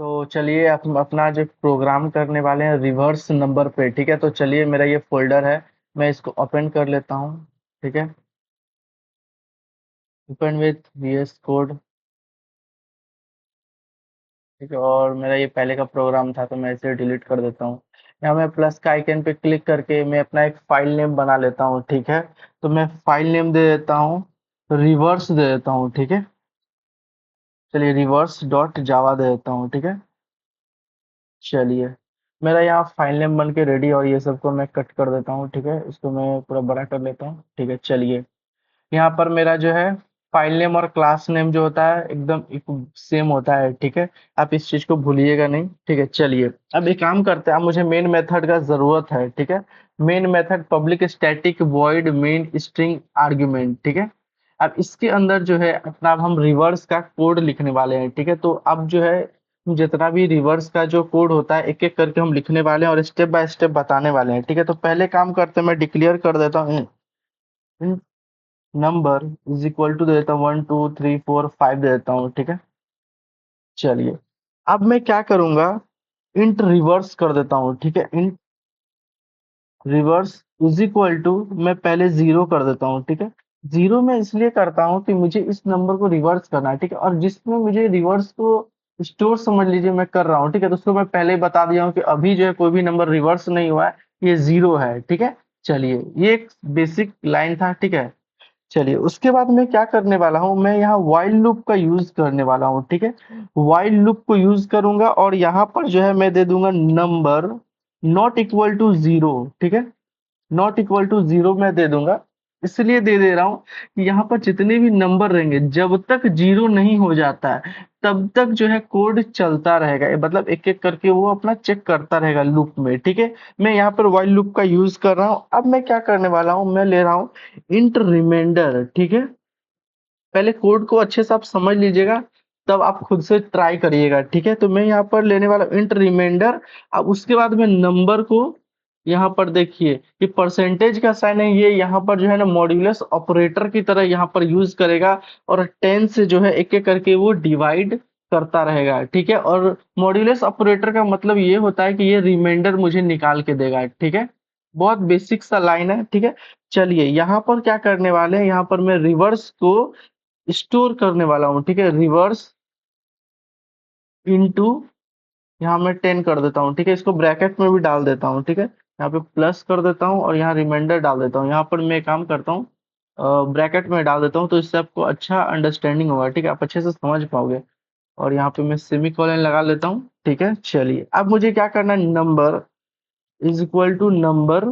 तो चलिए अपना जो प्रोग्राम करने वाले हैं रिवर्स नंबर पे। ठीक है, तो चलिए मेरा ये फोल्डर है, मैं इसको ओपन कर लेता हूँ। ठीक है, ओपन विथ VS कोड। ठीक है, और मेरा ये पहले का प्रोग्राम था तो मैं इसे डिलीट कर देता हूँ। यहाँ मैं प्लस का आइकन पे क्लिक करके मैं अपना एक फाइल नेम बना लेता हूँ। ठीक है, तो मैं फाइल नेम दे देता हूँ, रिवर्स दे देता हूँ। ठीक है, चलिए रिवर्स डॉट जावा दे देता हूँ। ठीक है, चलिए मेरा यहाँ फाइल नेम बन के रेडी, और ये सबको मैं कट कर देता हूँ। ठीक है, इसको मैं पूरा बड़ा कर लेता हूँ। ठीक है, चलिए यहाँ पर मेरा जो है फाइल नेम और क्लास नेम जो होता है एकदम सेम होता है। ठीक है, आप इस चीज को भूलिएगा नहीं। ठीक है, चलिए अब एक काम करते हैं, अब मुझे मेन मेथड का जरूरत है। ठीक है, main method public static void main string argument. ठीक है, अब इसके अंदर जो है अपना अब हम रिवर्स का कोड लिखने वाले हैं। ठीक है, तो अब जो है जितना भी रिवर्स का जो कोड होता है एक एक करके हम लिखने वाले हैं और स्टेप बाय स्टेप बताने वाले हैं। ठीक है, तो पहले काम करते हैं, मैं डिक्लेयर कर देता हूँ नंबर इज इक्वल टू दे देता हूँ 1 2 3 4 5 दे देता हूँ। ठीक है, चलिए अब मैं क्या करूंगा, इंट रिवर्स कर देता हूँ। ठीक है, int reverse is equal to मैं पहले जीरो कर देता हूँ। ठीक है, जीरो मैं इसलिए करता हूँ कि मुझे इस नंबर को रिवर्स करना है। ठीक है, और जिसमें मुझे रिवर्स को स्टोर समझ लीजिए मैं कर रहा हूँ। ठीक है, तो उसको मैं पहले ही बता दिया हूँ कि अभी जो है कोई भी नंबर रिवर्स नहीं हुआ है, ये जीरो है। ठीक है, चलिए ये एक बेसिक लाइन था। ठीक है, चलिए उसके बाद मैं क्या करने वाला हूँ, मैं यहाँ व्हाइल लूप का यूज करने वाला हूँ। ठीक है, व्हाइल लूप को यूज करूंगा और यहाँ पर जो है मैं दे दूंगा number not equal to zero. ठीक है, नॉट इक्वल टू जीरो मैं दे दूंगा, इसलिए दे रहा हूँ कि यहाँ पर जितने भी नंबर रहेंगे जब तक जीरो नहीं हो जाता है तब तक जो है कोड चलता रहेगा। ये मतलब एक एक करके वो अपना चेक करता रहेगा लूप में। ठीक है, मैं यहाँ पर व्हाइल लूप का यूज कर रहा हूँ। अब मैं क्या करने वाला हूँ, मैं ले रहा हूँ इंट रिमाइंडर। ठीक है, पहले कोड को अच्छे से आप समझ लीजिएगा, तब आप खुद से ट्राई करिएगा। ठीक है, तो मैं यहाँ पर लेने वाला हूँ इंट रिमाइंडर। अब उसके बाद में नंबर को यहाँ पर देखिए कि परसेंटेज का साइन है, ये यहाँ पर जो है ना मॉड्यूलस ऑपरेटर की तरह यहाँ पर यूज करेगा, और 10 से जो है एक एक करके वो डिवाइड करता रहेगा। ठीक है, और मॉड्यूलस ऑपरेटर का मतलब ये होता है कि ये रिमाइंडर मुझे निकाल के देगा। ठीक है, बहुत बेसिक सा लाइन है। ठीक है, चलिए यहाँ पर क्या करने वाले हैं, यहाँ पर मैं रिवर्स को स्टोर करने वाला हूँ। ठीक है, रिवर्स इनटू यहाँ मैं 10 कर देता हूँ। ठीक है, इसको ब्रैकेट में भी डाल देता हूँ। ठीक है, यहाँ पे प्लस कर देता हूँ और यहाँ रिमाइंडर डाल देता हूँ। यहाँ पर मैं एक काम करता हूँ, ब्रैकेट में डाल देता हूँ, तो इससे आपको अच्छा अंडरस्टैंडिंग होगा। ठीक है, आप अच्छे से समझ पाओगे। और यहाँ पे मैं सेमी कॉलन लगा लेता हूँ। ठीक है, चलिए अब मुझे क्या करना है, number is equal to number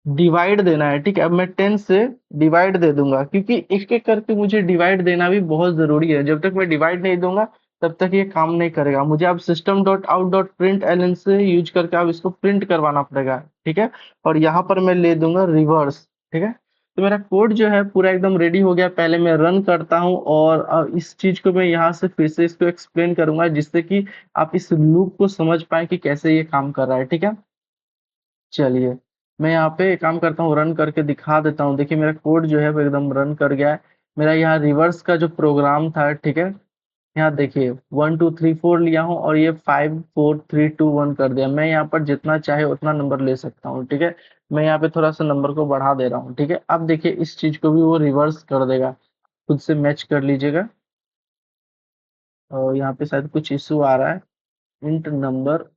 divide देना है। ठीक है, अब मैं 10 से डिवाइड दे दूंगा, क्योंकि एक एक करके मुझे डिवाइड देना भी बहुत जरूरी है। जब तक मैं डिवाइड नहीं दूंगा तब तक ये काम नहीं करेगा। मुझे अब system dot out dot print ln से यूज करके अब इसको प्रिंट करवाना पड़ेगा। ठीक है, और यहाँ पर मैं ले दूंगा रिवर्स। ठीक है, तो मेरा कोड जो है पूरा एकदम रेडी हो गया। पहले मैं रन करता हूँ और इस चीज को मैं यहाँ से फिर से इसको एक्सप्लेन करूंगा, जिससे कि आप इस लूप को समझ पाए कि कैसे ये काम कर रहा है। ठीक है, चलिए मैं यहाँ पे एक काम करता हूँ, रन करके दिखा देता हूँ। देखिए मेरा कोड जो है वो एकदम रन कर गया है। मेरा यहाँ रिवर्स का जो प्रोग्राम था, ठीक है, यहाँ देखिए 1 2 3 4 लिया हूँ और ये 5 4 3 2 1 कर दिया। मैं यहाँ पर जितना चाहे उतना नंबर ले सकता हूँ। ठीक है, मैं यहाँ पे थोड़ा सा नंबर को बढ़ा दे रहा हूँ। ठीक है, अब देखिए इस चीज को भी वो रिवर्स कर देगा, खुद से मैच कर लीजिएगा। और यहाँ पे शायद कुछ इशू आ रहा है। इंट नंबर,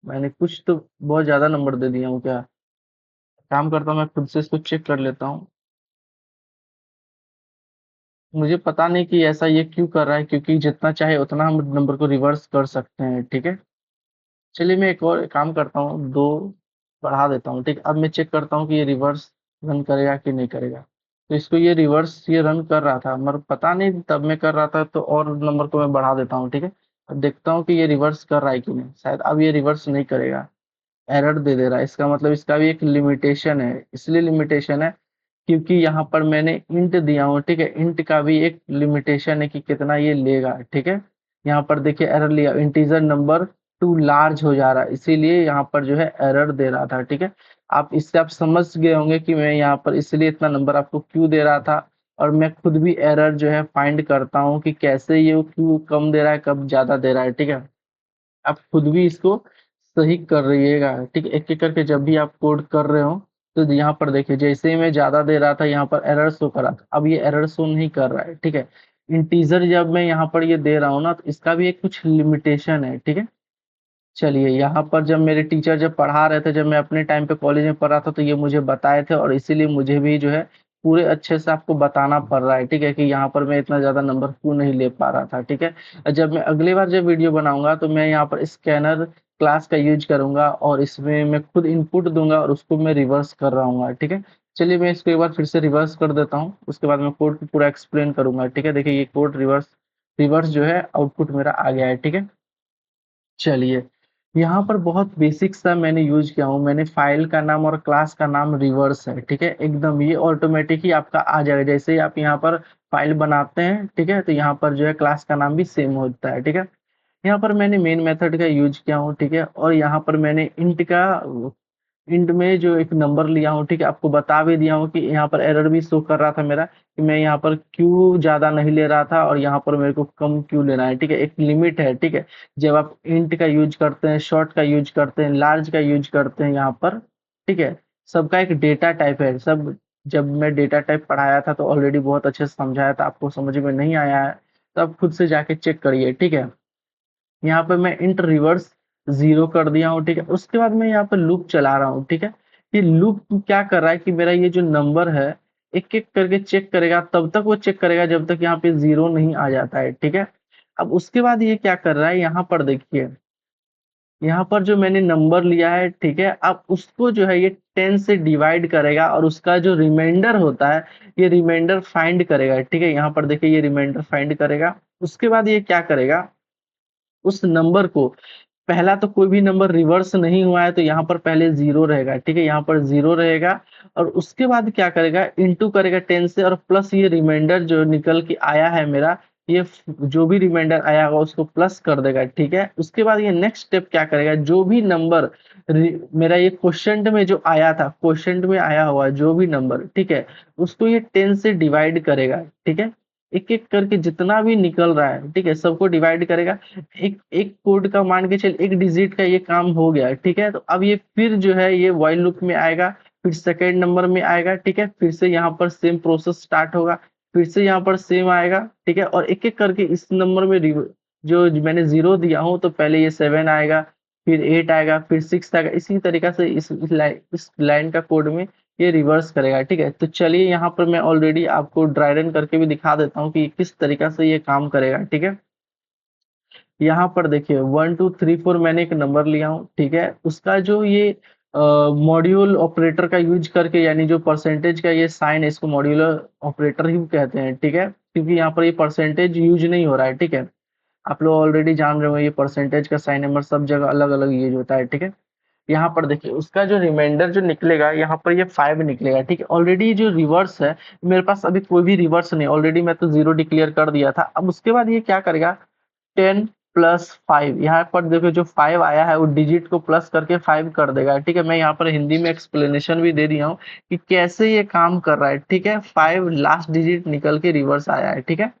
मैंने कुछ तो बहुत ज्यादा नंबर दे दिया हूँ क्या, काम करता हूँ मैं खुद से इसको चेक कर लेता हूँ। मुझे पता नहीं कि ऐसा ये क्यों कर रहा है, क्योंकि जितना चाहे उतना हम नंबर को रिवर्स कर सकते हैं। ठीक है, चलिए मैं एक और काम करता हूँ, दो बढ़ा देता हूँ। ठीक है, अब मैं चेक करता हूँ कि ये रिवर्स रन करेगा कि नहीं करेगा। तो इसको ये रिवर्स ये रन कर रहा था, मगर पता नहीं तब मैं कर रहा था, तो और नंबर को मैं बढ़ा देता हूँ। ठीक है, अब देखता हूँ कि ये रिवर्स कर रहा है कि नहीं। शायद अब ये रिवर्स नहीं करेगा, एरर दे दे रहा है। इसका मतलब इसका भी एक लिमिटेशन है। इसलिए लिमिटेशन है क्योंकि यहाँ पर मैंने इंट दिया हूँ। ठीक है, इंट का भी एक लिमिटेशन है कि कितना ये लेगा। ठीक है, यहाँ पर देखिए एरर लिया, इंटीजर नंबर टू लार्ज हो जा रहा है, इसीलिए यहाँ पर जो है एरर दे रहा था। ठीक है, आप इससे आप समझ गए होंगे कि मैं यहाँ पर इसलिए इतना नंबर आपको क्यों दे रहा था, और मैं खुद भी एरर जो है फाइंड करता हूँ कि कैसे ये क्यों कम दे रहा है, कब ज़्यादा दे रहा है, ठीक है? आप खुद भी इसको सही कर रहिएगा, ठीक है? एक-एक करके जब भी आप कोड कर रहे हो, तो यहाँ पर देखिए जैसे ही मैं ज़्यादा दे रहा था यहाँ पर एरर शो कर रहा था, अब ये एरर शो नहीं कर रहा है, ठीक है? इंटीजर जब मैं यहाँ पर ये दे रहा हूँ ना, तो इसका भी एक कुछ लिमिटेशन है, ठीक है? चलिए यहाँ पर जब मेरे टीचर जब पढ़ा रहे थे, जब मैं अपने टाइम पे कॉलेज में पढ़ रहा था, तो ये मुझे बताए थे और इसीलिए मुझे भी जो है पूरे अच्छे से आपको बताना पड़ रहा है, ठीक है? कि यहाँ पर मैं इतना ज़्यादा नंबर क्यों नहीं ले पा रहा था, ठीक है? जब मैं अगली बार जब वीडियो बनाऊँगा तो मैं यहाँ पर स्कैनर क्लास का यूज़ करूँगा और इसमें मैं खुद इनपुट दूँगा और उसको मैं रिवर्स कर रहा हूँगा, ठीक है? चलिए मैं इसको एक बार फिर से रिवर्स कर देता हूँ, उसके बाद मैं कोड को पूरा एक्सप्लेन करूँगा, ठीक है? देखिए ये कोड रिवर्स रिवर्स जो है आउटपुट मेरा आ गया है, ठीक है? चलिए, यहाँ पर बहुत बेसिक सा मैंने यूज़ किया हूँ, मैंने फ़ाइल का नाम और क्लास का नाम रिवर्स है, ठीक है? एकदम ये ऑटोमैटिक ही आपका आ जाएगा, जैसे ही आप यहाँ पर फ़ाइल बनाते हैं, ठीक है? तो यहाँ पर जो है क्लास का नाम भी सेम होता है, ठीक है? यहाँ पर मैंने मेन मेथड का यूज़ किया हूँ, ठीक है? और यहाँ पर मैंने इंट में जो एक नंबर लिया हूँ, ठीक है? आपको बता भी दिया हूँ कि यहाँ पर एरर भी शो कर रहा था मेरा कि मैं यहाँ पर क्यों ज़्यादा नहीं ले रहा था और यहाँ पर मेरे को कम क्यों लेना है, ठीक है? एक लिमिट है, ठीक है? जब आप इंट का यूज़ करते हैं, शॉर्ट का यूज़ करते हैं, लार्ज का यूज़ करते हैं यहाँ पर, ठीक है? सबका एक डेटा टाइप है, सब जब मैं डेटा टाइप पढ़ाया था तो ऑलरेडी बहुत अच्छे से समझाया था, आपको समझ में नहीं आया है, तो आप खुद से जाके चेक करिए, ठीक है? यहाँ पे मैं इंट रिवर्स 0 कर दिया हूँ, ठीक है? उसके बाद मैं यहाँ पे लूप चला रहा हूँ, ठीक है? ये लूप क्या कर रहा है कि मेरा ये जो नंबर है, एक-एक करके चेक करेगा, तब तक वो चेक करेगा जब तक यहाँ पे 0 नहीं आ जाता है, ठीक है? अब उसके बाद ये क्या कर रहा है, यहाँ पर देखिए, यहाँ पर जो मैंने नंबर लिया है, ठीक है? अब उसको जो है ये 10 से डिवाइड करेगा और उसका जो रिमाइंडर होता है, ये रिमाइंडर फाइंड करेगा, ठीक है? यहाँ पर देखिए ये रिमाइंडर फाइंड करेगा। उसके बाद ये क्या करेगा, उस नंबर को पहला तो कोई भी नंबर रिवर्स नहीं हुआ है तो यहाँ पर पहले 0 रहेगा, ठीक है? यहाँ पर 0 रहेगा और उसके बाद क्या करेगा, इंटू करेगा 10 से और प्लस ये रिमाइंडर जो निकल के आया है मेरा, ये जो भी रिमाइंडर आया होगा उसको प्लस कर देगा, ठीक है? उसके बाद ये नेक्स्ट स्टेप क्या करेगा, जो भी नंबर मेरा ये क्वेश्चन में जो आया था, क्वेश्चन में आया हुआ जो भी नंबर, ठीक है? उसको ये 10 से डिवाइड करेगा, ठीक है? एक-एक करके जितना भी निकल रहा है, ठीक है? सबको डिवाइड करेगा। एक एक कोड का मान के चल, एक डिजिट का ये काम हो गया, ठीक है? तो अब ये फिर जो है ये व्हाइल लूप में आएगा, फिर सेकंड नंबर में आएगा, ठीक है? फिर से यहाँ पर सेम प्रोसेस स्टार्ट होगा, फिर से यहाँ पर सेम आएगा, ठीक है? और एक-एक करके इस नंबर में जो मैंने 0 दिया हूँ तो पहले ये 7 आएगा, फिर 8 आएगा, फिर 6 आएगा, इसी तरीक़ा से इस लाइन का कोड में ये रिवर्स करेगा, ठीक है? तो चलिए यहाँ पर मैं ऑलरेडी आपको ड्राई रन करके भी दिखा देता हूँ कि किस तरीक़ा से ये काम करेगा, ठीक है? यहाँ पर देखिए 1 2 3 4 मैंने एक नंबर लिया हूँ, ठीक है? उसका जो ये मॉड्यूल ऑपरेटर का यूज़ करके, यानी जो परसेंटेज का ये साइन है, इसको मॉड्यूलर ऑपरेटर ही कहते हैं, ठीक है? क्योंकि यहाँ पर ये परसेंटेज यूज़ नहीं हो रहा है, ठीक है? आप लोग ऑलरेडी जान रहे होंगे ये परसेंटेज का साइन नंबर सब जगह अलग-अलग यूज़ होता है, ठीक है? यहाँ पर देखिए उसका जो रिमाइंडर जो निकलेगा, यहाँ पर ये 5 निकलेगा, ठीक है? ऑलरेडी जो रिवर्स है, मेरे पास अभी कोई भी रिवर्स नहीं है, ऑलरेडी मैं तो 0 डिक्लेयर कर दिया था। अब उसके बाद ये क्या करेगा, 10 प्लस 5, यहाँ पर देखो जो 5 आया है वो डिजिट को प्लस करके 5 कर देगा, ठीक है? मैं यहाँ पर हिंदी में एक्सप्लेनेशन भी दे दिया हूँ कि कैसे ये काम कर रहा है, ठीक है? 5 लास्ट डिजिट निकल के रिवर्स आया है, ठीक है?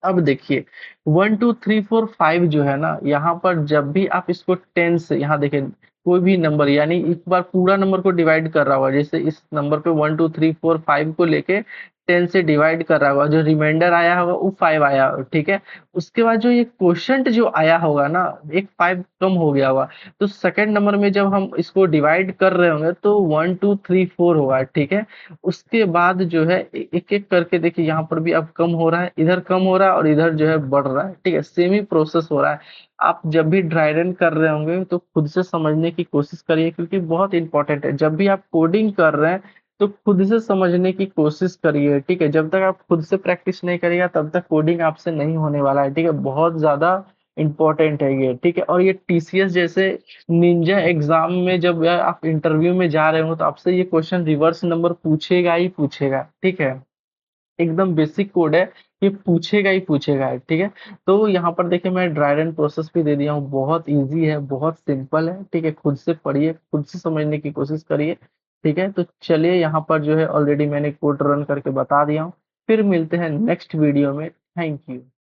अब देखिए 1 2 3 4 5 जो है ना, यहाँ पर जब भी आप इसको 10 से, यहाँ देखिए कोई भी नंबर, यानी एक बार पूरा नंबर को डिवाइड कर रहा होगा, जैसे इस नंबर पे 1 2 3 4 5 को लेके 10 से डिवाइड कर रहा होगा, जो रिमाइंडर आया होगा वो 5 आया होगा, ठीक है? उसके बाद जो ये क्वोशंट जो आया होगा ना, एक 5 कम हो गया होगा, तो सेकंड नंबर में जब हम इसको डिवाइड कर रहे होंगे तो 1 2 3 4 होगा, ठीक है? उसके बाद जो है एक-एक करके देखिए यहाँ पर भी अब कम हो रहा है, इधर कम हो रहा है और इधर जो है बढ़ रहा है, ठीक है? सेम ही प्रोसेस हो रहा है। आप जब भी ड्राई रन कर रहे होंगे तो खुद से समझने की कोशिश करिए, क्योंकि बहुत इंपॉर्टेंट है। जब भी आप कोडिंग कर रहे हैं तो खुद से समझने की कोशिश करिए, ठीक है? जब तक आप खुद से प्रैक्टिस नहीं करिएगा तब तक कोडिंग आपसे नहीं होने वाला है, ठीक है? बहुत ज़्यादा इम्पोर्टेंट है ये, ठीक है? और ये टीसीएस जैसे निंजा एग्ज़ाम में जब आप इंटरव्यू में जा रहे हो तो आपसे ये क्वेश्चन रिवर्स नंबर पूछेगा ही पूछेगा, ठीक है? एकदम बेसिक कोड है, ये पूछेगा ही पूछेगा, ठीक है? तो यहाँ पर देखिए मैं ड्राई रन प्रोसेस भी दे दिया हूँ, बहुत ईज़ी है, बहुत सिंपल है, ठीक है? खुद से पढ़िए, खुद से समझने की कोशिश करिए, ठीक है? तो चलिए यहाँ पर जो है ऑलरेडी मैंने कोड रन करके बता दिया हूँ। फिर मिलते हैं नेक्स्ट वीडियो में। Thank you.